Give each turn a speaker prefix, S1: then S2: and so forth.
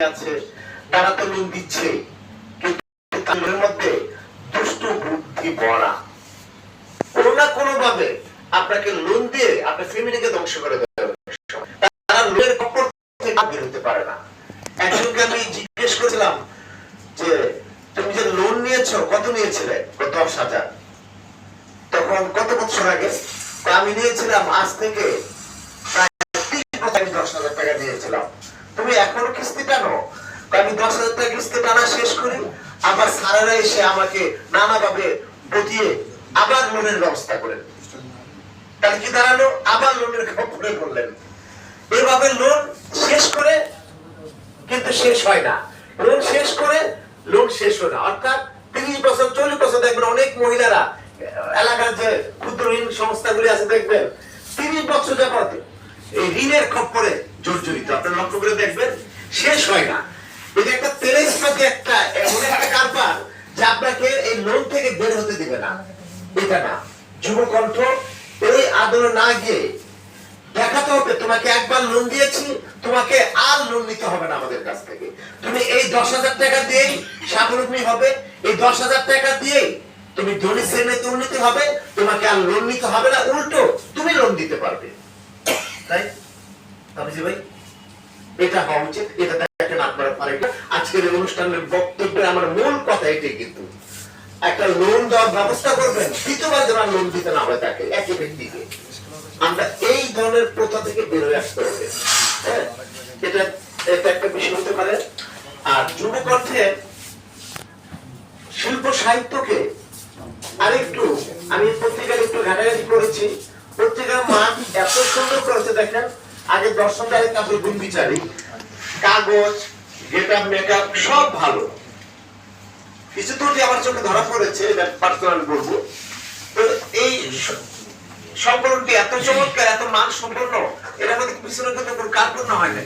S1: আছে তারা তো লোন দিচ্ছে, কিন্তু তাদের মধ্যে দুষ্ট বুদ্ধি ভরা। কোনো না কোনো ভাবে আপনাকে লোন দিয়ে আপনার ফ্যামিলিকে ধ্বংস করে দেবে। তারা লোনের কপর থেকে বের হতে পারে না। একজনকে আমি জিজ্ঞেস করেছিলাম যে তুমি যে লোন নিয়েছো কত নিয়েছিলে? 10,000। তখন কত বছর আগে? আমি নিয়েছিলাম আজ থেকে প্রায় 30 বছর আগে 10,000 টাকা নিয়েছিলাম। তুমি এখনো কিস্তি টানো? আমি 10,000 টাকা কিস্তি টানা শেষ করি, আবার স্যারেরা এসে আমাকে নানাভাবে বুঝিয়ে আবার লোনের ব্যবস্থা করেন। তাহলে কি দাঁড়ালো? আবার লোনের খপ্পরে পড়লেন। এভাবে লোন শেষ করে কিন্তু শেষ হয় না, লোন শেষ করে লোন শেষ হয় না। অর্থাৎ 30 বছর 40 বছর দেখবেন অনেক মহিলারা এলাকার যে ক্ষুদ্র ঋণ সংস্থাগুলি আছে দেখবেন 30 বছর যাবত এই ঋণের খপ্পরে জর্জরিত। আপনি লক্ষ্য করে দেখবেন শেষ হয় না। এটা একটা তেলেস্পাতি একটা এমন একটা কারবার যে আপনাকে এই লোন থেকে বের হতে দিবে না। এটা না, যুবকণ্ঠ এই আদরে না গিয়ে দেখাতে হবে তোমাকে একবার লোন দিয়েছি, তোমাকে আর লোন নিতে হবে না আমাদের কাছ থেকে। তুমি এই 10,000 টাকা দিয়েই স্বাবলম্বী হবে, এই 10,000 টাকা দিয়েই তুমি ধনী শ্রেণীতে উন্নতি হবে, তোমাকে আর লোন নিতে হবে না, উল্টো তুমি লোন দিতে পারবে। তাই তাবিজি ভাই এটা হওয়া উচিত। এটা দেখেন আপনারা পারেন। আজকের এই অনুষ্ঠানের বক্তব্যে আমার মূল কথা এটাই, কিন্তু একটা লোন দেওয়ার ব্যবস্থা করবেন, দ্বিতীয়বার যেন লোন দিতে না হয় তাকে, একই ব্যক্তিকে। আমরা এই ধরনের প্রথা থেকে বের হয়ে আসতে হবে। হ্যাঁ, এটা একটা বিষয় হতে পারে। আর যুবকণ্ঠে শিল্প সাহিত্যকে আরেকটু আমি পত্রিকার একটু ঘাটাঘাটি করেছি। পত্রিকার মান এত সুন্দর করেছে দেখেন। আগে দর্শনদারি, তারপরে গুণ বিচারি, কাগজ, গেটআপ, মেকআপ সব ভালো। কিছু ত্রুটি আমার চোখে ধরা পড়েছে, এটা পার্সোনাল বলবো। তো এই সংকলনটি এত চমৎকার, এত মান সম্পন্ন, এর মধ্যে পিছনে কিন্তু কোনো কার্পণ্য হয় না।